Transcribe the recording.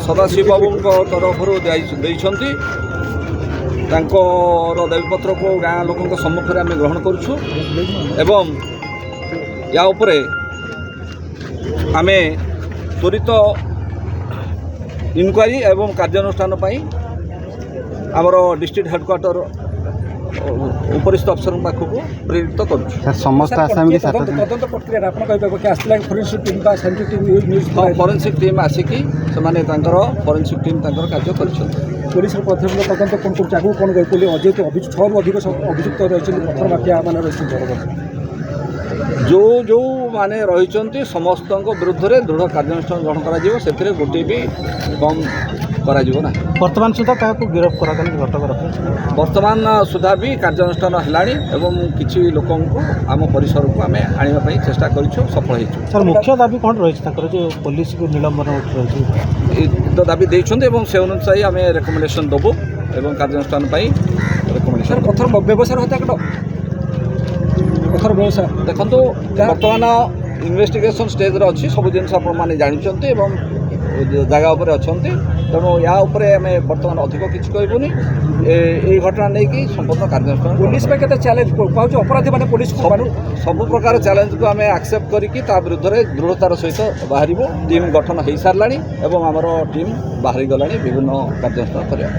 ସଦାଶିବ ବାବୁଙ୍କ ତରଫରୁ ଦେଇଛନ୍ତି। ତାଙ୍କର ଦାବିପତ୍ରକୁ ଗାଁ ଲୋକଙ୍କ ସମ୍ମୁଖରେ ଆମେ ଗ୍ରହଣ କରୁଛୁ ଏବଂ ୟା ଉପରେ ଆମେ ତ୍ୱରିତ ଇନକ୍ୱାରି ଏବଂ କାର୍ଯ୍ୟାନୁଷ୍ଠାନ ପାଇଁ ଆମର ଡିଷ୍ଟ୍ରିକ୍ଟ ହେଡ଼କ୍ୱାର୍ଟର ଉପରିସ୍ଥ ଅଫିସରଙ୍କ ପାଖକୁ ପ୍ରେରିତ କରୁଛୁ। ସମସ୍ତ ଆସାମୀ ତଦନ୍ତ ପ୍ରକ୍ରିୟାରେ ଆପଣ କହିପାରିବେ କି ଆସିଥିଲା ଫରେନ୍ସିକ୍ ଟିମ୍ ବା ସାଇଣ୍ଟିଫିକ୍ ନ୍ୟୁଜ୍ ଫରେନ୍ସିକ୍ ଟିମ୍ ଆସିକି ସେମାନେ ତାଙ୍କର ଫରେନ୍ସିକ୍ ଟିମ୍ ତାଙ୍କର କାର୍ଯ୍ୟ କରିଛନ୍ତି। ପୋଲିସର ପ୍ରଥମ ତଦନ୍ତ କ'ଣ କରୁଛି ଆଗକୁ କ'ଣ କହିପାରିଲେ ଯେହେତୁ 6ରୁ ଅଧିକ ଅଭିଯୁକ୍ତ ରହିଛନ୍ତି ପଥର ମାଫିଆ ମାନେ ରହିଛନ୍ତି ଯେଉଁମାନେ ରହିଛନ୍ତି ସମସ୍ତଙ୍କ ବିରୁଦ୍ଧରେ ଦୃଢ଼ କାର୍ଯ୍ୟାନୁଷ୍ଠାନ ଗ୍ରହଣ କରାଯିବ। ସେଥିରେ ଗୋଟିଏ ବି କମ୍ କରାଯିବ ନାହିଁ। ବର୍ତ୍ତମାନ ସୁଦ୍ଧା କାହାକୁ ଗିରଫ କରାଗଲା ଘଟକ ରଖାଯାଇଛି? ବର୍ତ୍ତମାନ ସୁଦ୍ଧା ବି କାର୍ଯ୍ୟାନୁଷ୍ଠାନ ହେଲାଣି ଏବଂ କିଛି ଲୋକଙ୍କୁ ଆମ ପରିସରକୁ ଆମେ ଆଣିବା ପାଇଁ ଚେଷ୍ଟା କରିଛୁ, ସଫଳ ହେଇଛୁ। ସାର୍ ମୁଖ୍ୟ ଦାବି କ'ଣ ରହିଛି ତାଙ୍କର ଯେଉଁ ପୋଲିସକୁ ନିଲମ୍ବନ ରହିଛି? ଏ ତ ଦାବି ଦେଇଛନ୍ତି ଏବଂ ସେ ଅନୁସାରେ ଆମେ ରେକମେଣ୍ଡେସନ୍ ଦେବୁ ଏବଂ କାର୍ଯ୍ୟାନୁଷ୍ଠାନ ପାଇଁ ରେକମେଣ୍ଡେସନ୍। ପଥର ବ୍ୟବସାୟର ହତ୍ୟା କାଟ ପଥର ବ୍ୟବସାୟ ଦେଖନ୍ତୁ ବର୍ତ୍ତମାନ ଇନଭେଷ୍ଟିଗେସନ୍ ଷ୍ଟେଜ୍ରେ ଅଛି। ସବୁ ଜିନିଷ ଆପଣମାନେ ଜାଣିଛନ୍ତି ଏବଂ ଜାଗା ଉପରେ ଅଛନ୍ତି। ତେଣୁ ୟା ଉପରେ ଆମେ ବର୍ତ୍ତମାନ ଅଧିକ କିଛି କହିବୁନି। ଏଇ ଘଟଣା ନେଇକି ସମ୍ପୂର୍ଣ୍ଣ କାର୍ଯ୍ୟାନୁଷ୍ଠାନ ପୋଲିସ ପାଇଁ କେତେ ଚ୍ୟାଲେଞ୍ଜ ପାଉଛି ଅପରାଧୀ ମାନେ ପୋଲିସକୁ ସବୁ ପ୍ରକାର ଚ୍ୟାଲେଞ୍ଜକୁ ଆମେ ଆକ୍ସେପ୍ଟ କରିକି ତା ବିରୁଦ୍ଧରେ ଦୃଢ଼ତାର ସହିତ ବାହାରିବୁ। ଟିମ୍ ଗଠନ ହୋଇସାରିଲାଣି ଏବଂ ଆମର ଟିମ୍ ବାହାରିଗଲାଣି ବିଭିନ୍ନ କାର୍ଯ୍ୟାନୁଷ୍ଠାନ କରିବା।